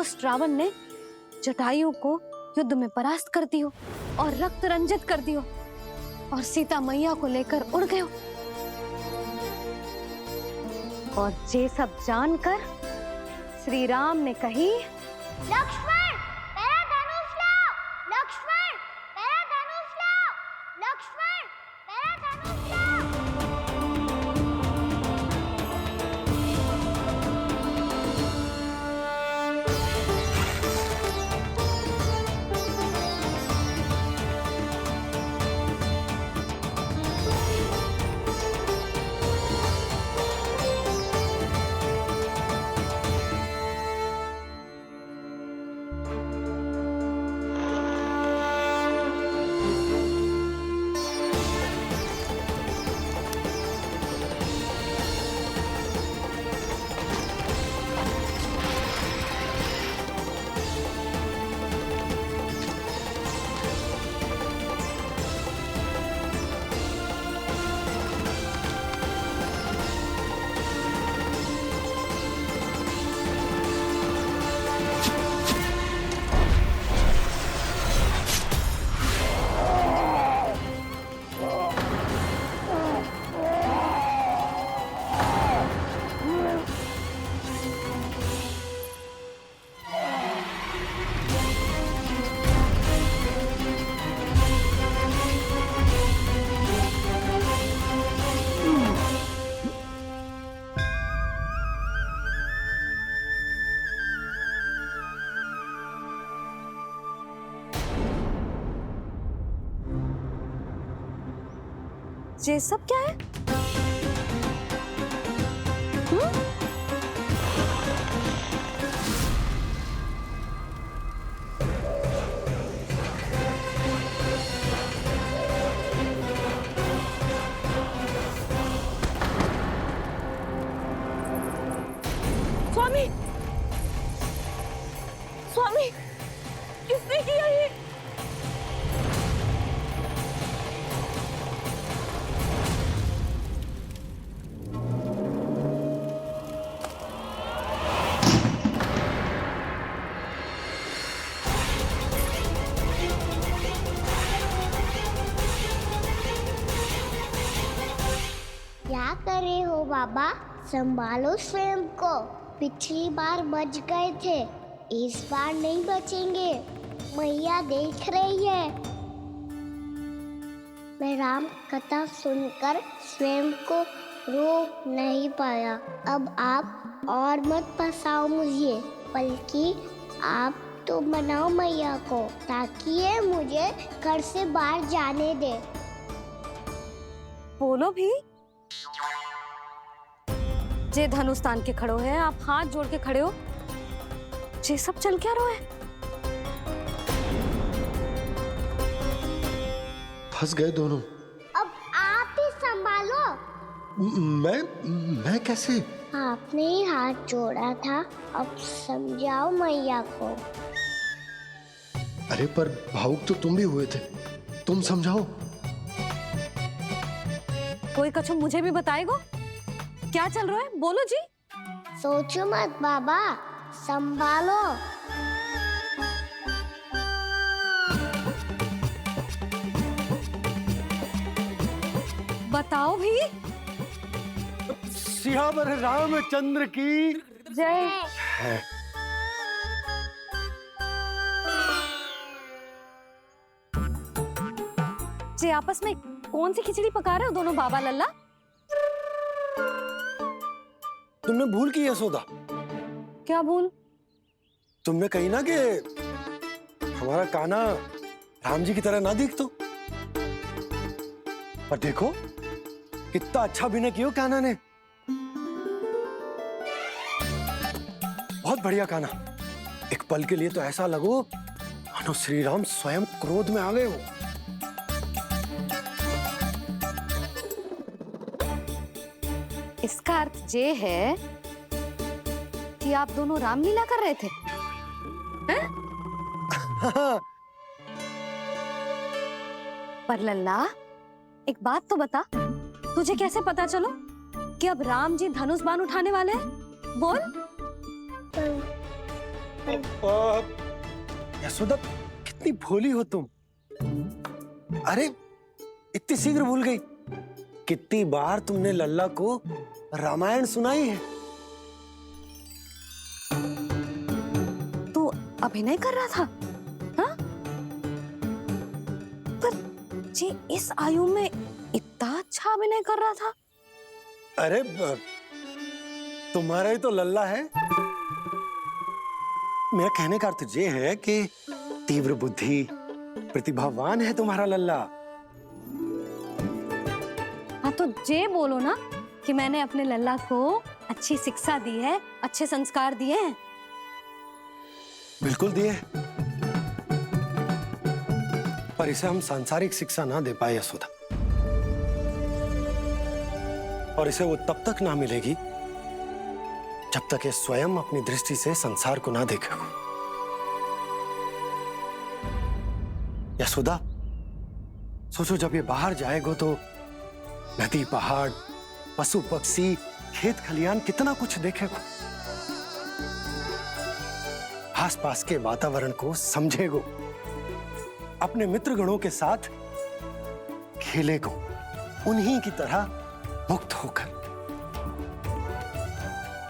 उस रावण ने जटायु को युद्ध में परास्त कर दियो और रक्त रंजित कर दियो और सीता मैया को लेकर उड़ गयो। और ये सब जानकर श्री राम ने कही, लक्ष्मण मेरा धनुष लाओ, लक्ष्मण मेरा धनुष लाओ, लक्ष्मण मेरा धनुष लाओ। ये सब क्या है? स्वामी, स्वामी, किसने किया ये? क्या कर रहे हो बाबा? संभालो स्वयं को। पिछली बार बच गए थे, इस बार नहीं बचेंगे। मैया देख रही है। मैं राम कथा सुनकर स्वयं को रोक नहीं पाया। अब आप और मत फंसाओ मुझे, बल्कि आप तो मनाओ मैया को, ताकि ये मुझे घर से बाहर जाने दे। बोलो भी। जे धनुष तान के खड़ो है, आप हाथ जोड़ के खड़े हो, ये सब चल क्या रहा है? फंस गए दोनों। अब आप ही संभालो। मैं कैसे? आपने ही हाथ जोड़ा था, अब समझाओ मैया को। अरे पर भावुक तो तुम भी हुए थे, तुम समझाओ। कोई कछु मुझे भी बताएगो? क्या चल रहा है? बोलो जी। सोचो मत बाबा, संभालो। बताओ भी। सियावर रामचंद्र की जय। जे आपस में कौन सी खिचड़ी पका रहे हो दोनों बाबा लल्ला? तुमने भूल की यशोदा? क्या भूल? तुमने कही ना कि हमारा कान्हा राम जी की तरह ना दिख तो। पर देखो कितना अच्छा अभिनय किया कान्हा ने। बहुत बढ़िया कान्हा। एक पल के लिए तो ऐसा लगो मानो श्री राम स्वयं क्रोध में आ गए हो। इसका अर्थ ये है कि आप दोनों रामलीला कर रहे थे, हैं? पर लल्ला, एक बात तो बता, तुझे कैसे पता चलो कि अब राम जी धनुष बाण उठाने वाले हैं? बोल। यशोदा, कितनी भोली हो तुम। अरे इतनी शीघ्र भूल गई। कितनी बार तुमने लल्ला को रामायण सुनाई है। तू अभिनय कर रहा था? हाँ? पर जी इस आयु में इतना अच्छा अभिनय कर रहा था। अरे तुम्हारा ही तो लल्ला है। मेरा कहने का अर्थ ये है कि तीव्र बुद्धि, प्रतिभावान है तुम्हारा लल्ला। हाँ तो जे बोलो ना कि मैंने अपने लल्ला को अच्छी शिक्षा दी है, अच्छे संस्कार दिए हैं। बिल्कुल दिए, पर इसे हम सांसारिक शिक्षा ना दे पाए यशोदा। और इसे वो तब तक ना मिलेगी जब तक ये स्वयं अपनी दृष्टि से संसार को ना देखेगा। यशोदा, सोचो जब ये बाहर जाएगा तो नदी, पहाड़, पशु पक्षी, खेत खलियान कितना कुछ देखेगा। आसपास के वातावरण को समझेगो, अपने मित्रगणों के साथ खेलेगो, उन्हीं की तरह मुक्त होकर।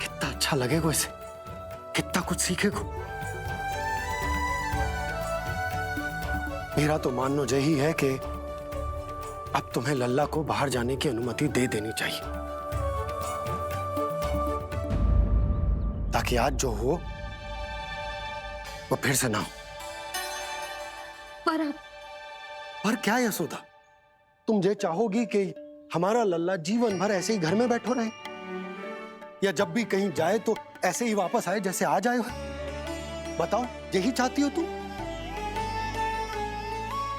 कितना अच्छा लगेगा इसे, कितना कुछ सीखेगो। मेरा तो मानना यही है कि अब तुम्हें लल्ला को बाहर जाने की अनुमति दे देनी चाहिए, ताकि आज जो हो वो फिर से ना हो। पर क्या यशोदा, तुम ये चाहोगी कि हमारा लल्ला जीवन भर ऐसे ही घर में बैठो रहे, या जब भी कहीं जाए तो ऐसे ही वापस आए जैसे आज आए हो? बताओ, यही चाहती हो तुम?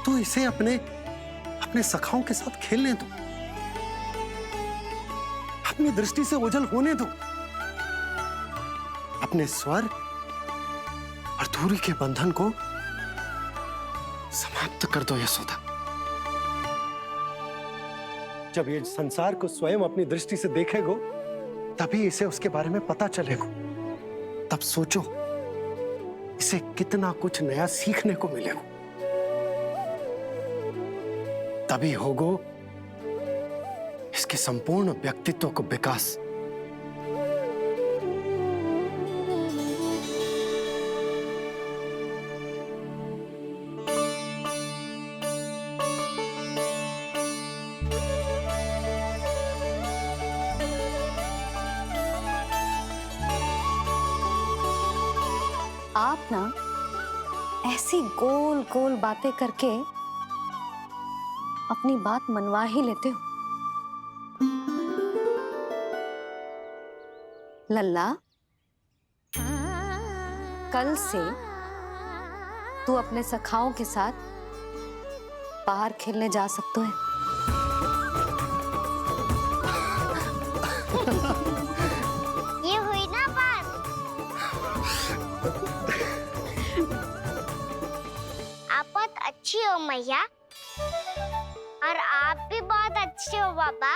तो इसे अपने सखाओं के साथ खेलने दो, अपनी दृष्टि से ओझल होने दो, अपने स्वर और दूरी के बंधन को समाप्त कर दो यशोदा। जब ये संसार को स्वयं अपनी दृष्टि से देखेगो, तभी इसे उसके बारे में पता चलेगा। तब सोचो इसे कितना कुछ नया सीखने को मिलेगा। तभी होगो इसके संपूर्ण व्यक्तित्व को विकास। आप ना ऐसी गोल गोल बातें करके अपनी बात मनवा ही लेते हो। लल्ला, कल से तू अपने सखाओं के साथ बाहर खेलने जा सकते है। ये हुई ना बात। आप बहुत अच्छी हो मैया, और आप भी बहुत अच्छे हो पापा।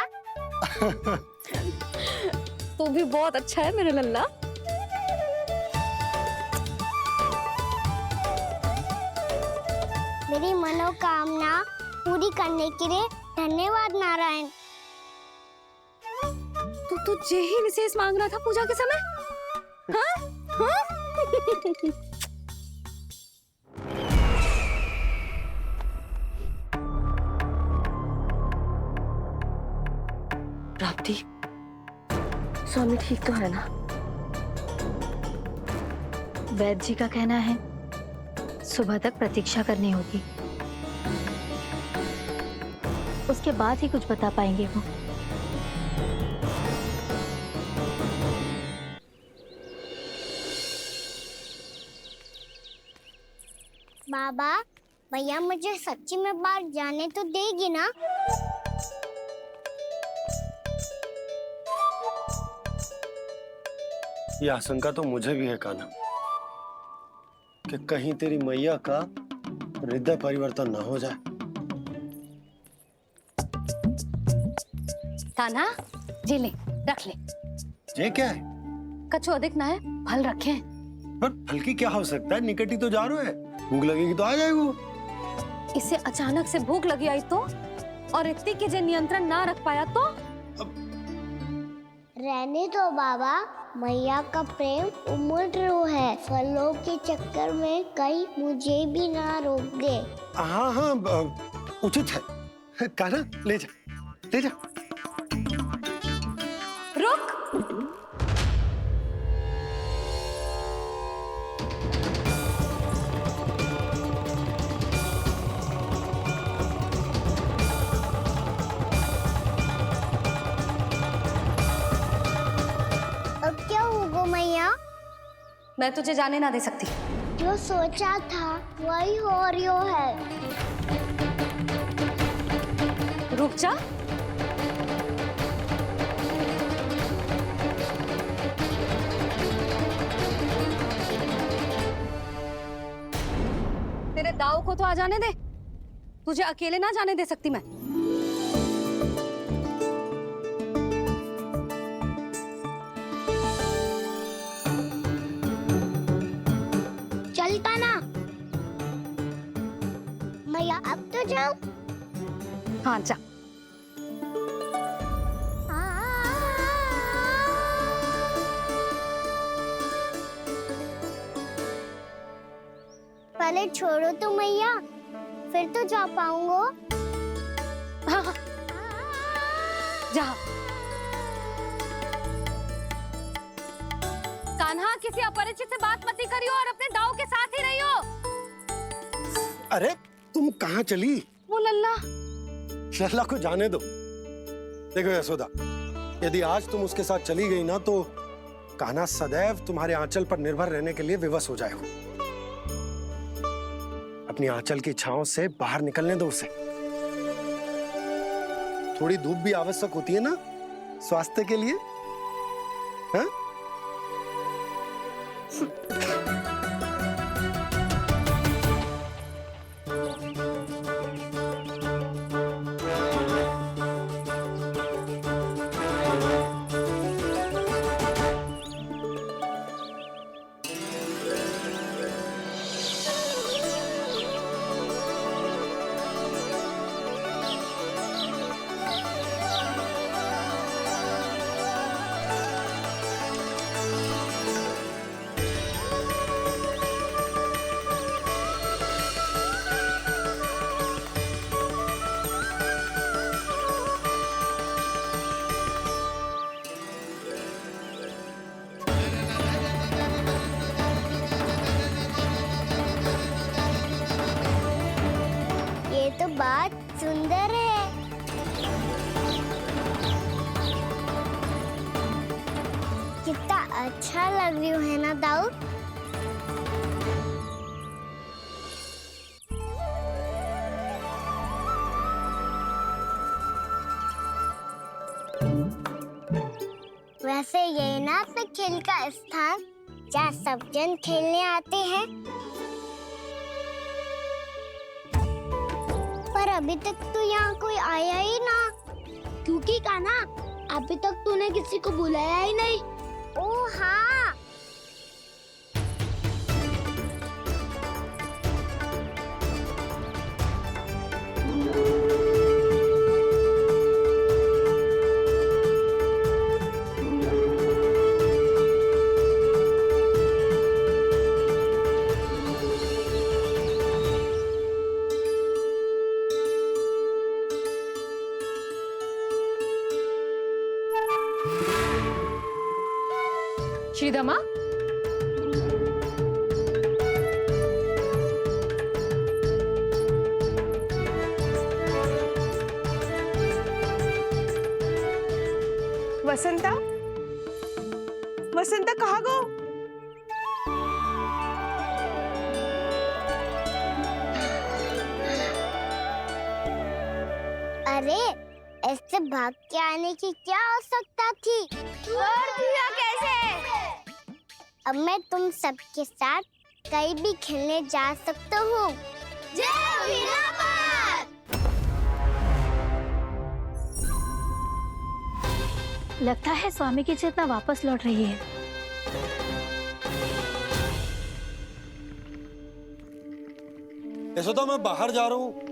तू भी बहुत अच्छा है मेरे लल्ला। मेरी मनोकामना पूरी करने के लिए धन्यवाद नारायण। तू जे ही विशेष मांग रहा था पूजा के समय? हाँ? हाँ? प्राप्ति, स्वामी ठीक तो है ना? वैद्य जी का कहना है सुबह तक प्रतीक्षा करनी होगी, उसके बाद ही कुछ बता पाएंगे वो। बाबा, भैया मुझे सच्ची में बाहर जाने तो देगी ना? ये आशंका तो मुझे भी है कान्हा, कि कहीं तेरी मैया का हृदय परिवर्तन ना हो जाए। कान्हा, जी ले, रख ले। ये क्या है? कछु अधिक ना है, फल रखे हैं। पर हल्की क्या हो सकता है, निकट ही तो जा रहा है, भूख लगेगी तो आ जाएगा। इसे अचानक से भूख लगी आई तो, और इतनी की जे नियंत्रण ना रख पाया तो। रहने दो बाबा, मैया का प्रेम उमड़ रो है, फलों के चक्कर में कहीं मुझे भी ना रोक दे। हाँ हाँ उचित है, कान्हा ले जा ले जा। रुक। अब क्या होगा मैया? मैं तुझे जाने ना दे सकती। जो सोचा था वही हो रही है। रुक जा। तेरे दाव को तो आ जाने दे, तुझे अकेले ना जाने दे सकती मैं। चल कान्हा, मैया अब तो जाओ। हाँ जा। पहले छोड़ो तो मैया, फिर तो जा पाऊंगा। हाँ हाँ जा। कान्हा, किसी अपरिचित से बात मत करियो और अपने दाव के साथ ही रहियो। अरे तुम कहाँ चली? वो लल्ला। लल्ला को जाने दो। देखो यशोदा, यदि आज तुम उसके साथ चली गई ना तो कान्हा सदैव तुम्हारे आंचल पर निर्भर रहने के लिए विवश हो जाएगा। अपनी आंचल की छांव से बाहर निकलने दो उसे। थोड़ी धूप भी आवश्यक होती है ना स्वास्थ्य के लिए, हाँ? ये तो बात सुंदर है। कितना अच्छा लग रही है ना दाऊ? वैसे ये ना तो खेल का स्थान जहाँ सब जन खेलने आते हैं, पर अभी तक तो यहाँ कोई आया ही ना। क्योंकि कान्हा, अभी तक तूने किसी को बुलाया ही नहीं। ओ हाँ, श्रीदमा। वसंता, वसंता कहाँ गो? अरे ऐसे भाग के आने की क्या आवश्यकता थी? और दिया कैसे? अब मैं तुम सबके साथ कहीं भी खेलने जा सकता हूँ। जय वीरापात! लगता है स्वामी की चेतना वापस लौट रही है। यशोदा मैं बाहर जा रहा हूँ।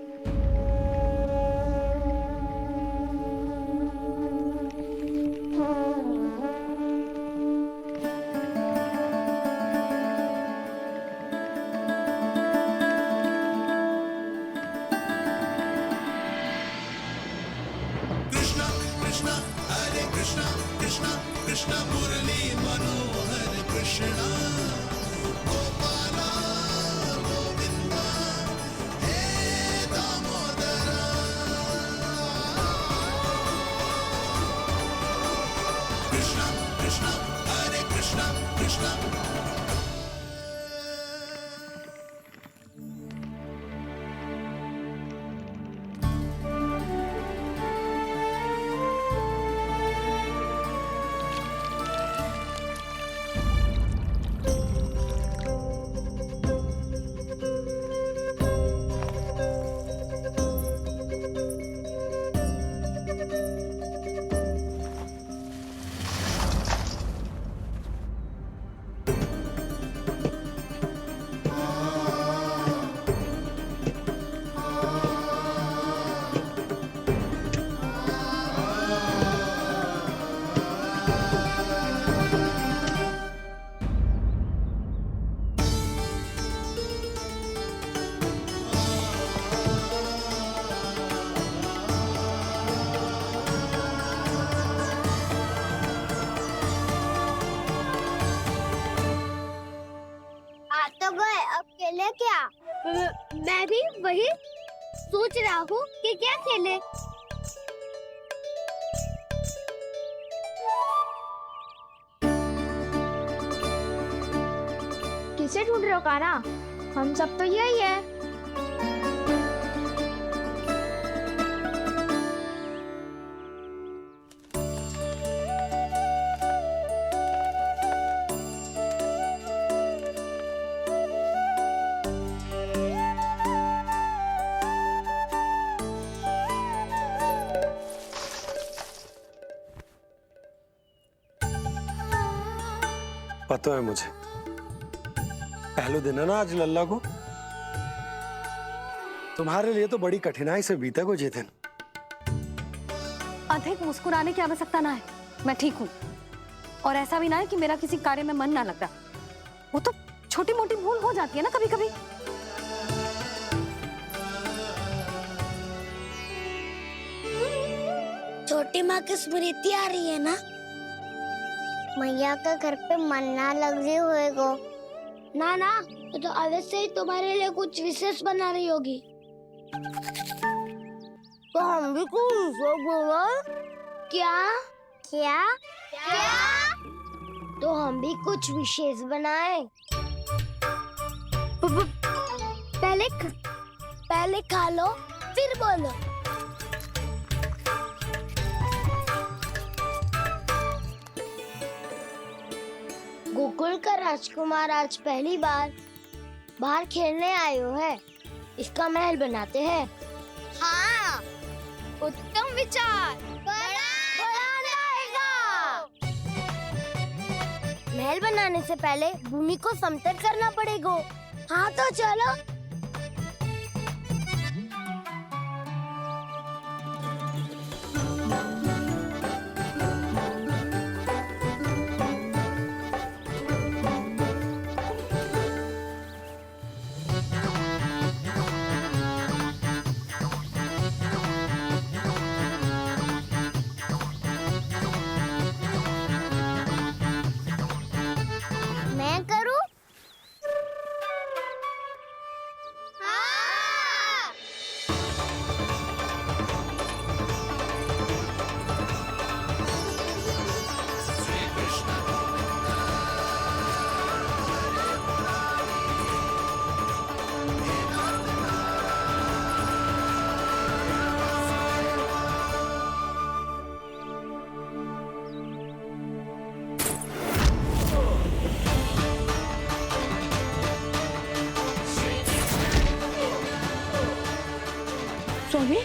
खेले क्या? मैं भी वही सोच रहा हूँ कि क्या खेले। किसे ढूंढ रहे हो काना? हम सब तो यही है। पता है मुझे, पहले दिन है ना आज लल्ला को। तुम्हारे लिए तो बड़ी कठिनाई से बीता को ये दिन। अधिक मुस्कुराने की आवश्यकता ना है, मैं ठीक हूँ। और ऐसा भी ना है कि मेरा किसी कार्य में मन ना लगता। वो तो छोटी मोटी भूल हो जाती है ना कभी कभी। छोटी माँ की स्मृति आ रही है ना? मैया का घर पे मन ना लग रही होएगो। ना ना, तो अवश्य ही तुम्हारे लिए कुछ विशेष बना रही होगी। तो हम भी कुछ विशेष बोलो। क्या क्या क्या? तो हम भी कुछ विशेष बनाए। पहले खा लो फिर बोलो। गोकुल का राजकुमार आज पहली बार बाहर खेलने आए हो है। इसका महल बनाते हैं। हाँ, उत्तम विचार। महल बनाने से पहले भूमि को समतल करना पड़ेगा। हाँ तो चलो। मैं करूं? हाँ। स्वामी,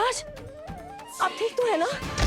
यमराज, आप ठीक तो है ना?